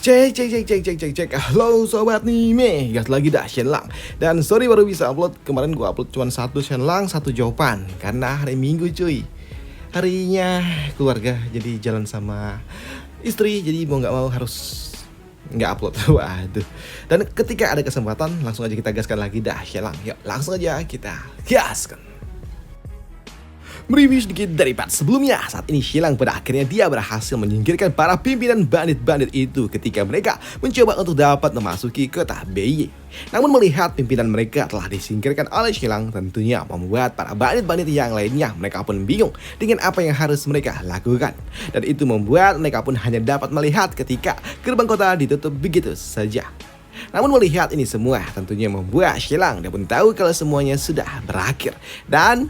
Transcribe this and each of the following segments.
Cek cek cek cek cek cek cek. Halo sobat Nime, gas lagi dah Shenlang. Dan sorry baru bisa upload. Kemarin gua upload cuma satu Shenlang, satu jawaban. Karena hari Minggu cuy. Harinya keluarga, jadi jalan sama istri. Jadi mau nggak mau harus nggak upload. Waduh. Dan ketika ada kesempatan langsung aja kita gaskan lagi dah Shenlang. Yuk langsung aja kita gaskan. Mereview sedikit dari part sebelumnya. Saat ini Shenlang pada akhirnya dia berhasil menyingkirkan para pimpinan bandit-bandit itu ketika mereka mencoba untuk dapat memasuki kota BY. Namun melihat pimpinan mereka telah disingkirkan oleh Shenlang, tentunya membuat para bandit-bandit yang lainnya mereka pun bingung dengan apa yang harus mereka lakukan. Dan itu membuat mereka pun hanya dapat melihat ketika gerbang kota ditutup begitu saja. Namun melihat ini semua tentunya membuat Shenlang dia pun tahu kalau semuanya sudah berakhir. Dan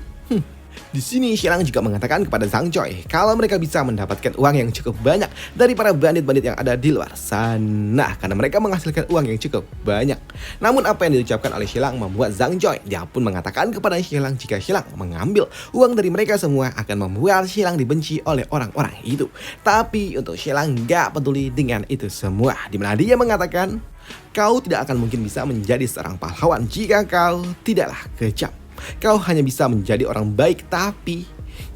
di sini Shenlang juga mengatakan kepada Zhang Choi kalau mereka bisa mendapatkan uang yang cukup banyak dari para bandit-bandit yang ada di luar sana karena mereka menghasilkan uang yang cukup banyak. Namun apa yang diucapkan oleh Shenlang membuat Zhang Choi dia pun mengatakan kepada Shenlang jika Shenlang mengambil uang dari mereka semua akan membuat Shenlang dibenci oleh orang-orang itu. Tapi untuk Shenlang gak peduli dengan itu semua, dimana dia mengatakan kau tidak akan mungkin bisa menjadi seorang pahlawan jika kau tidaklah kejam. Kau hanya bisa menjadi orang baik, tapi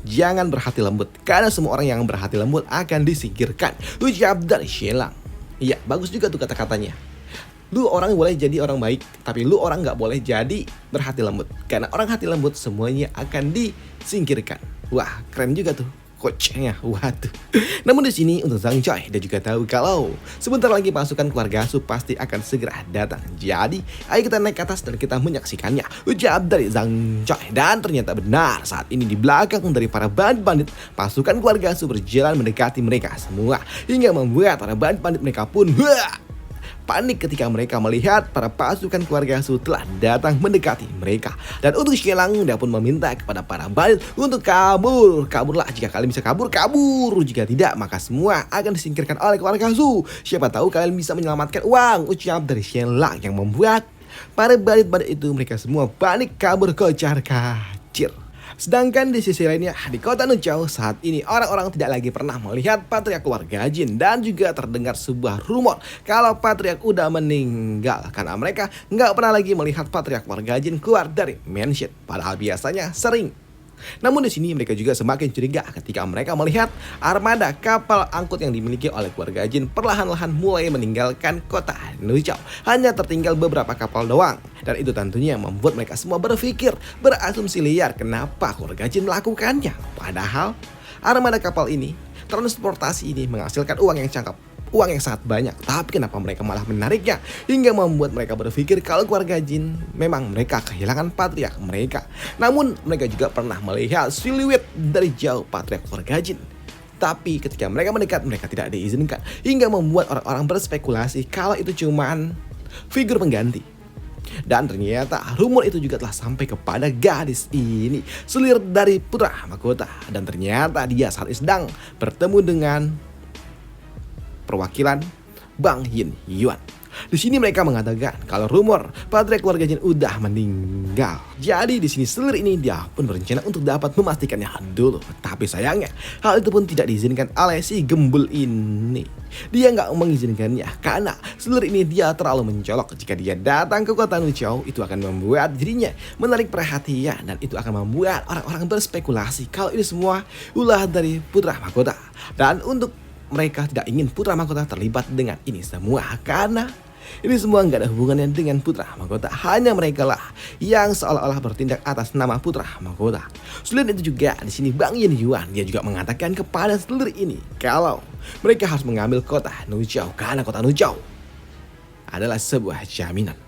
jangan berhati lembut, karena semua orang yang berhati lembut akan disingkirkan. Ucap dari Shenlang. Iya, bagus juga tuh kata-katanya. Lu orang boleh jadi orang baik, tapi lu orang gak boleh jadi berhati lembut, karena orang hati lembut semuanya akan disingkirkan. Wah, keren juga tuh coachnya. Waduh. Namun di sini untuk Zhang Choi dia juga tahu kalau sebentar lagi pasukan keluarga Su pasti akan segera datang. Jadi ayo kita naik ke atas dan kita menyaksikannya. Ucap dari Zhang Choi. Dan ternyata benar, saat ini di belakang dari para bandit-bandit pasukan keluarga Su berjalan mendekati mereka semua hingga membuat para bandit-bandit mereka pun panik ketika mereka melihat para pasukan keluarga Su telah datang mendekati mereka. Dan untuk Shenlang dia pun meminta kepada para bandit untuk kabur. Kaburlah jika kalian bisa kabur, kabur. Jika tidak maka semua akan disingkirkan oleh keluarga Su. Siapa tahu kalian bisa menyelamatkan uang. Ucap dari Shenlang yang membuat para bandit-bandit itu mereka semua panik kabur kocar kacir. Sedangkan di sisi lainnya, di kota Nuchao saat ini orang-orang tidak lagi pernah melihat patriark keluarga Jin. Dan juga terdengar sebuah rumor kalau patriark udah meninggal, karena mereka nggak pernah lagi melihat patriark keluarga Jin keluar dari mansion. Padahal biasanya sering. Namun di sini mereka juga semakin curiga ketika mereka melihat armada kapal angkut yang dimiliki oleh keluarga Jin perlahan-lahan mulai meninggalkan kota Nuchao. Hanya tertinggal beberapa kapal doang. Dan itu tentunya membuat mereka semua berpikir, berasumsi liar kenapa keluarga Jin melakukannya. Padahal armada kapal ini, transportasi ini menghasilkan uang yang cakep, uang yang sangat banyak. Tapi kenapa mereka malah menariknya hingga membuat mereka berpikir kalau keluarga Jin memang mereka kehilangan patriark mereka. Namun mereka juga pernah melihat siluet dari jauh patriark keluarga Jin. Tapi ketika mereka mendekat mereka tidak diizinkan hingga membuat orang-orang berspekulasi kalau itu cuman figur pengganti. Dan ternyata rumor itu juga telah sampai kepada gadis ini, selir dari putra mahkota. Dan ternyata dia saat ini sedang bertemu dengan perwakilan Bang Yin Yuan. Di sini mereka mengatakan kalau rumor patriark keluarga Jin udah meninggal. Jadi di sini selir ini dia pun berencana untuk dapat memastikannya dulu. Tapi sayangnya hal itu pun tidak diizinkan oleh si gembul ini. Dia nggak mengizinkannya karena selir ini dia terlalu mencolok. Jika dia datang ke kota Nuchao itu akan membuat dirinya menarik perhatian, dan itu akan membuat orang-orang berspekulasi kalau ini semua ulah dari putra mahkota. Dan untuk mereka tidak ingin putra mahkota terlibat dengan ini semua karena ini semua nggak ada hubungannya dengan putra mahkota. Hanya mereka lah yang seolah-olah bertindak atas nama putra mahkota. Selain itu juga di sini Bang Yin Yuan dia juga mengatakan kepada selir ini kalau mereka harus mengambil kota Nuchao karena kota Nuchao adalah sebuah jaminan.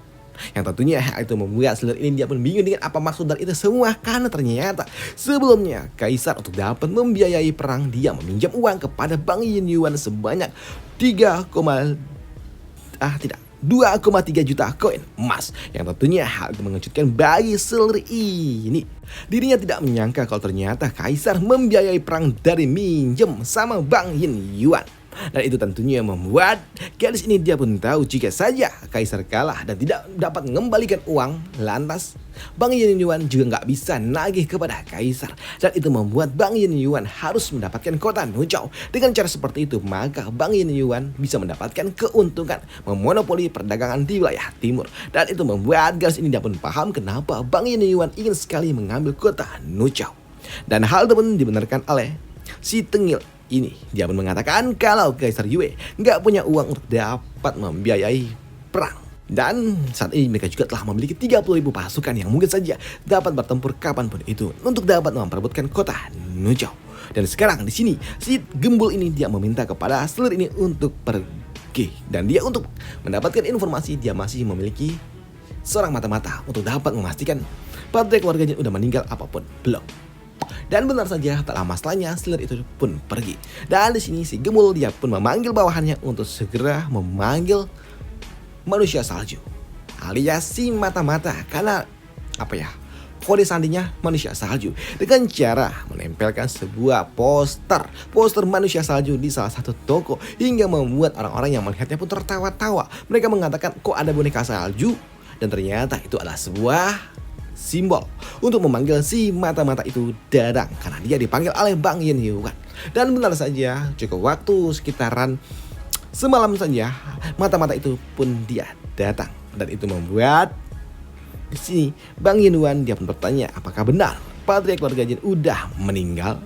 Yang tentunya hal itu membuat selir ini dia pun bingung dengan apa maksud dari itu semua. Karena ternyata sebelumnya Kaisar untuk dapat membiayai perang dia meminjam uang kepada Bang Yin Yuan sebanyak 2,3 juta koin emas. Yang tentunya hal itu mengejutkan bagi selir ini. Dirinya tidak menyangka kalau ternyata Kaisar membiayai perang dari minjem sama Bang Yin Yuan. Dan itu tentunya membuat gadis ini dia pun tahu jika saja Kaisar kalah dan tidak dapat mengembalikan uang, lantas Bang Yin Yuan juga nggak bisa nagih kepada Kaisar. Dan itu membuat Bang Yin Yuan harus mendapatkan kota Nuzhou. Dengan cara seperti itu, maka Bang Yin Yuan bisa mendapatkan keuntungan memonopoli perdagangan di wilayah timur. Dan itu membuat gadis ini dia pun paham kenapa Bang Yin Yuan ingin sekali mengambil kota Nuzhou. Dan hal itu pun dibenarkan oleh si Tengil ini. Dia pun mengatakan kalau Kaisar Yue nggak punya uang untuk dapat membiayai perang. Dan saat ini mereka juga telah memiliki 30.000 pasukan yang mungkin saja dapat bertempur kapanpun itu untuk dapat memperebutkan kota Nuzhou. Dan sekarang di sini si gembul ini dia meminta kepada selir ini untuk pergi. Dan dia untuk mendapatkan informasi dia masih memiliki seorang mata-mata untuk dapat memastikan pada keluarganya udah meninggal apapun belum. Dan benar saja tak lama setelahnya selir itu pun pergi. Dan di sini si gembul dia pun memanggil bawahannya untuk segera memanggil manusia salju alias si mata-mata, karena kode sandinya manusia salju dengan cara menempelkan sebuah poster manusia salju di salah satu toko hingga membuat orang-orang yang melihatnya pun tertawa-tawa. Mereka mengatakan kok ada boneka salju, dan ternyata itu adalah sebuah simbol untuk memanggil si mata-mata itu datang karena dia dipanggil oleh Bang Yin Yuan. Dan benar saja cukup waktu sekitaran semalam saja mata-mata itu pun dia datang, dan itu membuat di sini Bang Yin Yuan dia pun bertanya apakah benar patria keluarga Jin udah meninggal.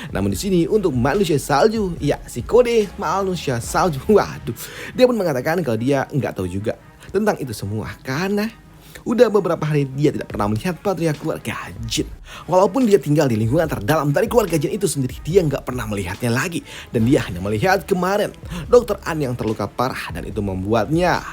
Namun di sini untuk manusia salju, ya si kode manusia salju, waduh, dia pun mengatakan kalau dia nggak tahu juga tentang itu semua karena udah beberapa hari dia tidak pernah melihat patria keluarga Jin. Walaupun dia tinggal di lingkungan terdalam dari keluarga Jin itu sendiri, dia nggak pernah melihatnya lagi. Dan dia hanya melihat kemarin Dr. An yang terluka parah, dan itu membuatnya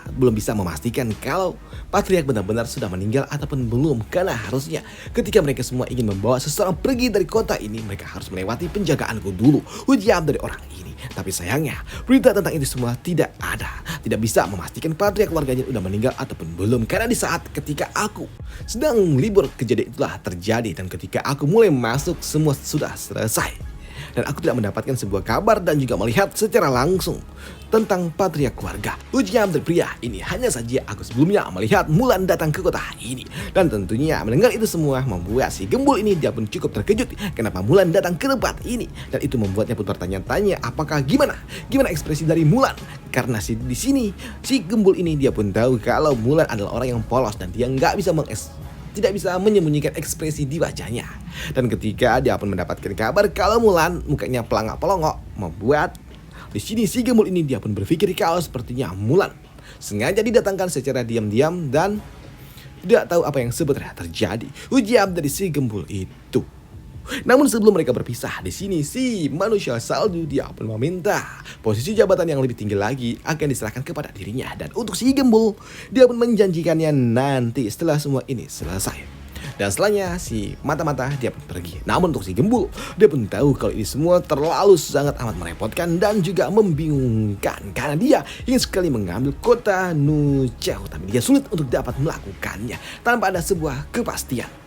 belum bisa memastikan kalau patriark benar-benar sudah meninggal ataupun belum. Karena harusnya ketika mereka semua ingin membawa seseorang pergi dari kota ini, mereka harus melewati penjagaanku dulu, ujian dari orang ini. Tapi sayangnya berita tentang itu semua tidak ada. Tidak bisa memastikan patriark keluarganya udah meninggal ataupun belum. Karena di saat ketika aku sedang libur, kejadian itulah terjadi. Dan ketika aku mulai masuk, semua sudah selesai. Dan aku tidak mendapatkan sebuah kabar dan juga melihat secara langsung tentang patria keluarga. Ujian dari pria ini hanya saja aku sebelumnya melihat Mulan datang ke kota ini. Dan tentunya mendengar itu semua membuat si gembul ini dia pun cukup terkejut kenapa Mulan datang ke tempat ini. Dan itu membuatnya pun bertanya-tanya apakah gimana ekspresi dari Mulan. Karena di sini si gembul ini dia pun tahu kalau Mulan adalah orang yang polos dan dia tidak bisa menyembunyikan ekspresi di wajahnya. Dan ketika dia pun mendapatkan kabar kalau Mulan mukanya pelangak-pelongok, membuat di sini si gembul ini dia pun berpikir kalau sepertinya Mulan sengaja didatangkan secara diam-diam dan tidak tahu apa yang sebenarnya terjadi. Ujian dari si gembul itu. Namun sebelum mereka berpisah, di sini si manusia salju dia pun meminta posisi jabatan yang lebih tinggi lagi akan diserahkan kepada dirinya. Dan untuk si gembul, dia pun menjanjikannya nanti setelah semua ini selesai. Dan setelahnya si mata-mata dia pun pergi. Namun untuk si gembul, dia pun tahu kalau ini semua terlalu sangat amat merepotkan dan juga membingungkan. Karena dia ingin sekali mengambil kota Nuzhou, tapi dia sulit untuk dapat melakukannya tanpa ada sebuah kepastian.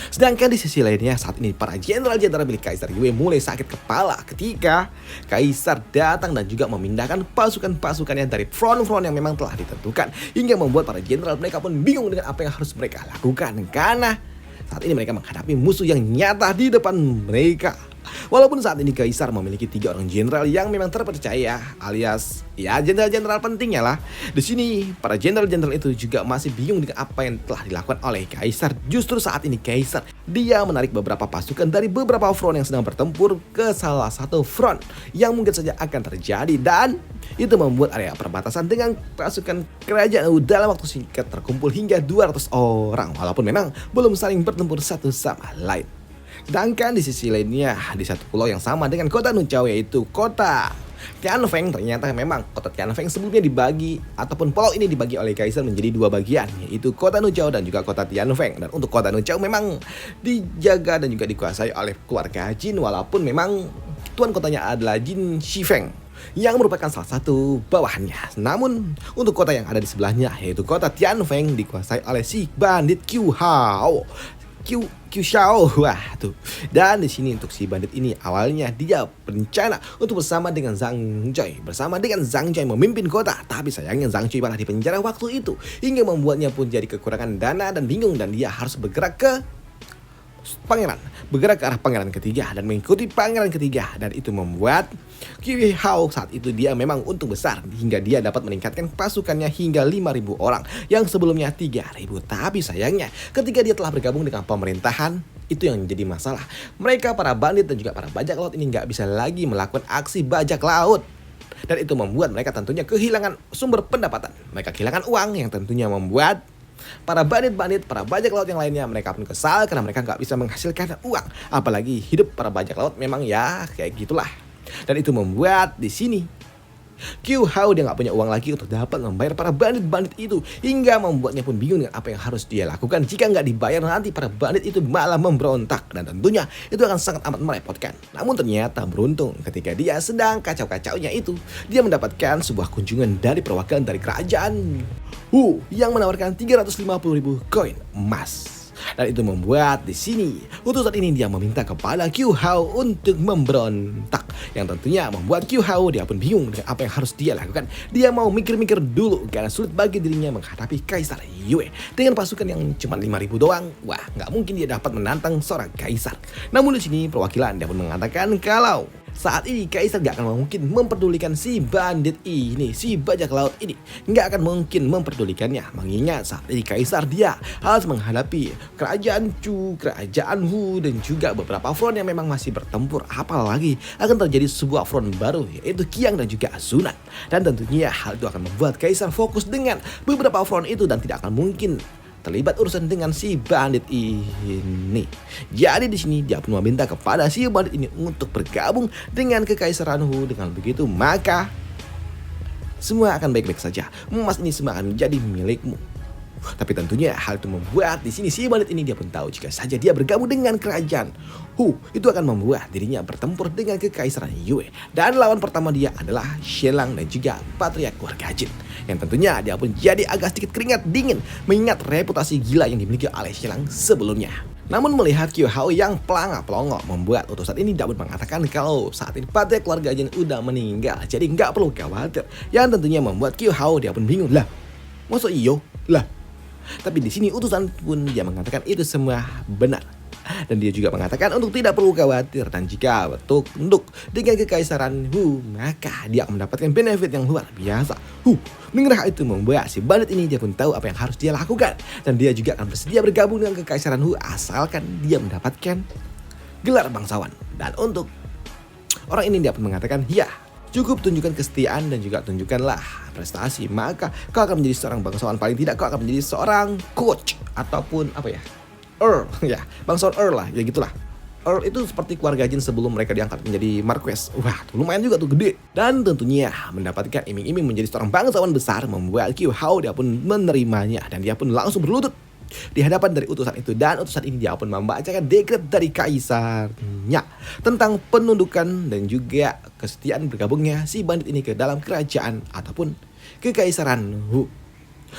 Sedangkan di sisi lainnya saat ini para jenderal-jenderal milik Kaisar Yue mulai sakit kepala ketika Kaisar datang dan juga memindahkan pasukan-pasukannya dari front-front yang memang telah ditentukan, hingga membuat para jenderal mereka pun bingung dengan apa yang harus mereka lakukan karena saat ini mereka menghadapi musuh yang nyata di depan mereka. Walaupun saat ini Kaisar memiliki 3 orang jenderal yang memang terpercaya alias ya jenderal-jenderal pentingnya lah. Di sini para jenderal-jenderal itu juga masih bingung dengan apa yang telah dilakukan oleh Kaisar. Justru saat ini Kaisar dia menarik beberapa pasukan dari beberapa front yang sedang bertempur ke salah satu front yang mungkin saja akan terjadi, dan itu membuat area perbatasan dengan pasukan kerajaan dalam waktu singkat terkumpul hingga 200 orang walaupun memang belum saling bertempur satu sama lain. Sedangkan di sisi lainnya, di satu pulau yang sama dengan kota Nuzhou yaitu kota Tianfeng, ternyata memang kota Tianfeng sebelumnya dibagi ataupun pulau ini dibagi oleh Kaisar menjadi 2 bagian, yaitu kota Nuzhou dan juga kota Tianfeng. Dan untuk kota Nuzhou memang dijaga dan juga dikuasai oleh keluarga Jin, walaupun memang tuan kotanya adalah Jin Shifeng yang merupakan salah satu bawahannya. Namun untuk kota yang ada di sebelahnya yaitu kota Tianfeng dikuasai oleh si bandit Qiu Hao. Q Xiao. Wah tuh. Dan di sini untuk si bandit ini awalnya dia berencana untuk bersama dengan Zhang Joy memimpin kota, tapi sayangnya Zhang Joy malah dipenjara waktu itu hingga membuatnya pun jadi kekurangan dana dan bingung, dan dia harus bergerak ke arah pangeran ketiga dan mengikuti pangeran ketiga, dan itu membuat Qiu Hao saat itu dia memang untung besar hingga dia dapat meningkatkan pasukannya hingga 5.000 orang yang sebelumnya 3.000. Tapi sayangnya ketika dia telah bergabung dengan pemerintahan, itu yang menjadi masalah. Mereka para bandit dan juga para bajak laut ini nggak bisa lagi melakukan aksi bajak laut. Dan itu membuat mereka tentunya kehilangan sumber pendapatan. Mereka kehilangan uang yang tentunya membuat para bandit-bandit, para bajak laut yang lainnya mereka pun kesal karena mereka nggak bisa menghasilkan uang. Apalagi hidup para bajak laut memang ya kayak gitulah. Dan itu membuat di sini Qiu Hao dia nggak punya uang lagi untuk dapat membayar para bandit-bandit itu, hingga membuatnya pun bingung dengan apa yang harus dia lakukan. Jika nggak dibayar nanti para bandit itu malah memberontak, dan tentunya itu akan sangat amat merepotkan. Namun ternyata beruntung ketika dia sedang kacau-kacaunya itu, dia mendapatkan sebuah kunjungan dari perwakilan dari kerajaan yang menawarkan 350.000 koin emas. Dan itu membuat di sini utusan ini dia meminta kepada Qiu Hao untuk memberontak, yang tentunya membuat Qiu Hao dia pun bingung dengan apa yang harus dia lakukan. Dia mau mikir-mikir dulu karena sulit bagi dirinya menghadapi Kaisar Yue dengan pasukan yang cuma 5.000 doang. Wah, nggak mungkin dia dapat menantang seorang kaisar. Namun di sini perwakilan dia pun mengatakan kalau saat ini Kaisar gak akan mungkin memperdulikan si bandit ini, si bajak laut ini. Gak akan mungkin memperdulikannya, mengingat saat ini Kaisar dia harus menghadapi kerajaan Chu, kerajaan Hu, dan juga beberapa front yang memang masih bertempur. Apalagi akan terjadi sebuah front baru, yaitu Qiang dan juga Sunan. Dan tentunya hal itu akan membuat Kaisar fokus dengan beberapa front itu dan tidak akan mungkin terlibat urusan dengan si bandit ini. Jadi di sini dia pun meminta kepada si bandit ini untuk bergabung dengan kekaisaran Hu. Dengan begitu maka semua akan baik-baik saja. Emas ini semua akan menjadi milikmu. Tapi tentunya hal itu membuat di sini si bandit ini dia pun tahu jika saja dia bergabung dengan kerajaan Hu, itu akan membuat dirinya bertempur dengan kekaisaran Yue. Dan lawan pertama dia adalah Shelang dan juga Patriark Keluarga Jin, yang tentunya dia pun jadi agak sedikit keringat dingin mengingat reputasi gila yang dimiliki oleh Shelang sebelumnya. Namun melihat Qiu Hao yang pelangak-pelongo membuat utusan ini dapat mengatakan kalau saat ini Patriark Keluarga Jin udah meninggal, jadi nggak perlu khawatir. Yang tentunya membuat Qiu Hao dia pun bingung, lah maksud iyo lah. Tapi di sini utusan pun dia mengatakan itu semua benar. Dan dia juga mengatakan untuk tidak perlu khawatir, dan jika tunduk dengan kekaisaran Hu, maka dia akan mendapatkan benefit yang luar biasa. Mendengar hal itu membuat si bandit ini dia pun tahu apa yang harus dia lakukan, dan dia juga akan bersedia bergabung dengan kekaisaran Hu asalkan dia mendapatkan gelar bangsawan. Dan untuk orang ini dia pun mengatakan, ya cukup tunjukkan kesetiaan dan juga tunjukkanlah prestasi, maka kau akan menjadi seorang bangsawan. Paling tidak kau akan menjadi seorang coach ataupun apa ya, Earl ya, bangsawan Earl lah, ya gitulah. Earl itu seperti keluarga Jin sebelum mereka diangkat menjadi Marquess. Wah, tuh lumayan juga tuh, gede. Dan tentunya mendapatkan iming-iming menjadi seorang bangsawan besar membuat Qiu Hao dia pun menerimanya, dan dia pun langsung berlutut di hadapan dari utusan itu. Dan utusan ini dia pun membacakan dekret dari kaisarnya tentang penundukan dan juga kesetiaan bergabungnya si bandit ini ke dalam kerajaan ataupun kekaisaran Hu.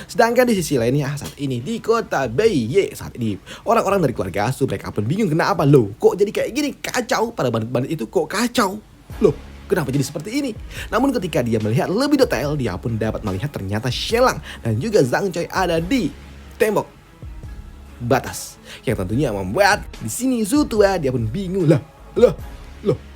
Sedangkan di sisi lainnya saat ini di kota Beiye saat ini orang-orang dari keluarga Su mereka pun bingung kenapa loh kok jadi kayak gini, kacau, para bandit-bandit itu kok kacau loh, kenapa jadi seperti ini. Namun ketika dia melihat lebih detail, dia pun dapat melihat ternyata Shelang dan juga Zhang Joy ada di tembok batas, yang tentunya membuat di sini Zhu Tua dia pun bingung, lah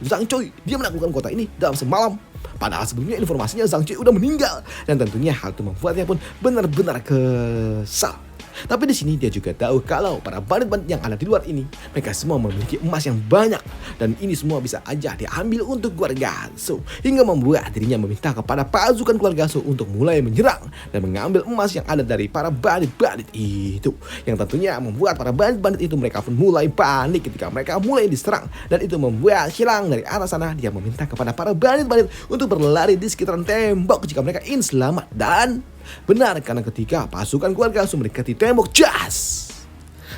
Zhang Joy dia menaklukkan kota ini dalam semalam, padahal sebelumnya informasinya Zhang Joy udah meninggal. Dan tentunya hal itu membuatnya pun benar-benar kesal. Tapi di sini dia juga tahu kalau para bandit-bandit yang ada di luar ini mereka semua memiliki emas yang banyak, dan ini semua bisa aja diambil untuk keluarga Su, hingga membuat dirinya meminta kepada pasukan keluarga Su untuk mulai menyerang dan mengambil emas yang ada dari para bandit-bandit itu, yang tentunya membuat para bandit-bandit itu mereka pun mulai panik ketika mereka mulai diserang. Dan itu membuat Shelang dari arah sana dia meminta kepada para bandit-bandit untuk berlari di sekitaran tembok jika mereka ingin selamat. Dan benar, karena ketika pasukan keluarga Su mendekati tembok, jas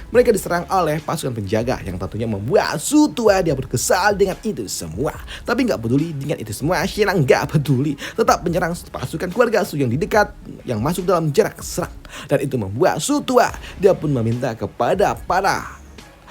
mereka diserang oleh pasukan penjaga, yang tentunya membuat Zhu Tua dia berkesal dengan itu semua. Tapi nggak peduli dengan itu semua, Shelang nggak peduli, tetap menyerang pasukan keluarga Su yang di dekat, yang masuk dalam jarak serang. Dan itu membuat Zhu Tua dia pun meminta kepada para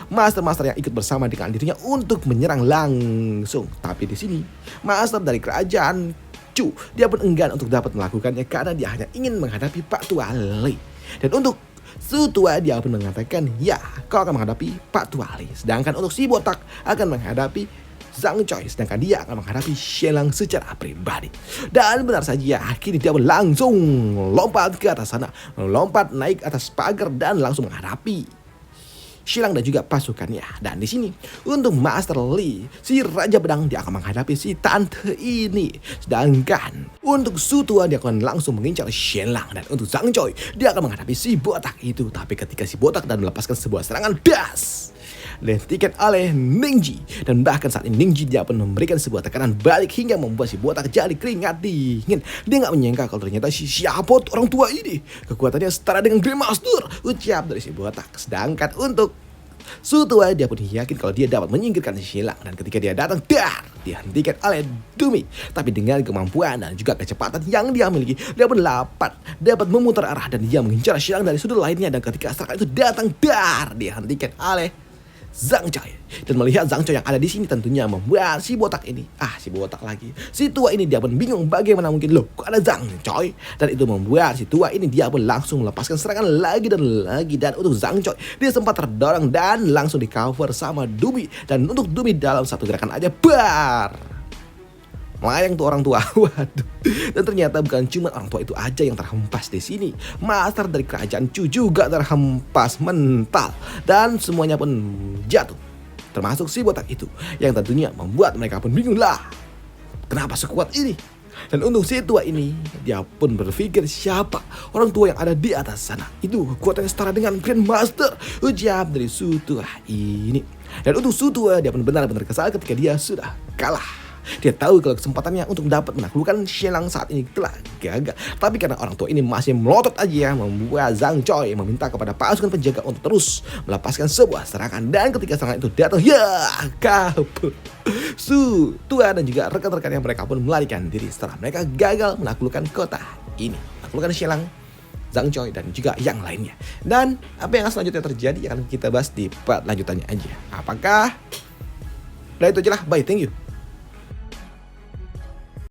master-master yang ikut bersama dengan dirinya untuk menyerang langsung. Tapi di sini master dari kerajaan Chu, dia pun enggan untuk dapat melakukannya karena dia hanya ingin menghadapi Pak Tua Li. Dan untuk Su Tua dia pun mengatakan, ya kau akan menghadapi Pak Tua Li. Sedangkan untuk si botak akan menghadapi Zhang Choi, sedangkan dia akan menghadapi Shenlang secara pribadi. Dan benar saja, kini dia pun langsung lompat ke atas sana, lompat naik atas pagar dan langsung menghadapi Shenlang dan juga pasukannya. Dan di sini untuk Master Li, si Raja Pedang dia akan menghadapi si tante ini. Sedangkan untuk Su Tua dia akan langsung mengincar Shenlang, dan untuk Zhang Choi dia akan menghadapi si botak itu. Tapi ketika si botak dan melepaskan sebuah serangan das dihentikan oleh Ningji, dan bahkan saat ini Ningji dia pun memberikan sebuah tekanan balik hingga membuat si botak jadi keringat dingin. Dia nggak menyangka kalau ternyata siapa orang tua ini kekuatannya setara dengan Grandmaster, ucap dari si botak. Sedangkan untuk Su Tua dia pun yakin kalau dia dapat menyingkirkan Shenlang, dan ketika dia datang dihentikan oleh Dumi. Tapi dengan kemampuan dan juga kecepatan yang dia miliki, dia pun dapat memutar arah dan dia mengincar Shenlang dari sudut lainnya. Dan ketika serangan itu datang dihentikan oleh Zhang Choi. Dan melihat Zhang Choi yang ada di sini tentunya membuat si botak ini, si botak lagi, si tua ini dia pun bingung bagaimana mungkin loh kok ada Zhang Choi. Dan itu membuat si tua ini dia pun langsung melepaskan serangan lagi dan lagi. Dan untuk Zhang Choi dia sempat terdorong dan langsung di cover sama Dumi. Dan untuk Dumi dalam satu gerakan aja melayang tuh orang tua. Waduh. Dan ternyata bukan cuma orang tua itu aja yang terhempas di sini. Master dari kerajaan Chu juga terhempas mental dan semuanya pun jatuh. Termasuk si botak itu yang tentunya membuat mereka pun bingung lah. Kenapa sekuat ini? Dan untuk si tua ini dia pun berpikir siapa orang tua yang ada di atas sana. Itu kekuatannya setara dengan Grandmaster, ucap dari Su Tua ini. Dan untuk Su Tua dia pun benar-benar kesal ketika dia sudah kalah. Dia tahu kalau kesempatannya untuk dapat menaklukkan Shenlang saat ini telah gagal. Tapi karena orang tua ini masih melotot aja, membuat Zhang Choi meminta kepada pasukan penjaga untuk terus melepaskan sebuah serangan. Dan ketika serangan itu datang, kabur. Su Tua dan juga rekan-rekannya mereka pun melarikan diri setelah mereka gagal menaklukkan kota ini, menaklukkan Shenlang, Zhang Choi dan juga yang lainnya. Dan apa yang selanjutnya terjadi akan kita bahas di part lanjutannya aja. Apakah? Nah itu aja lah, bye, thank you.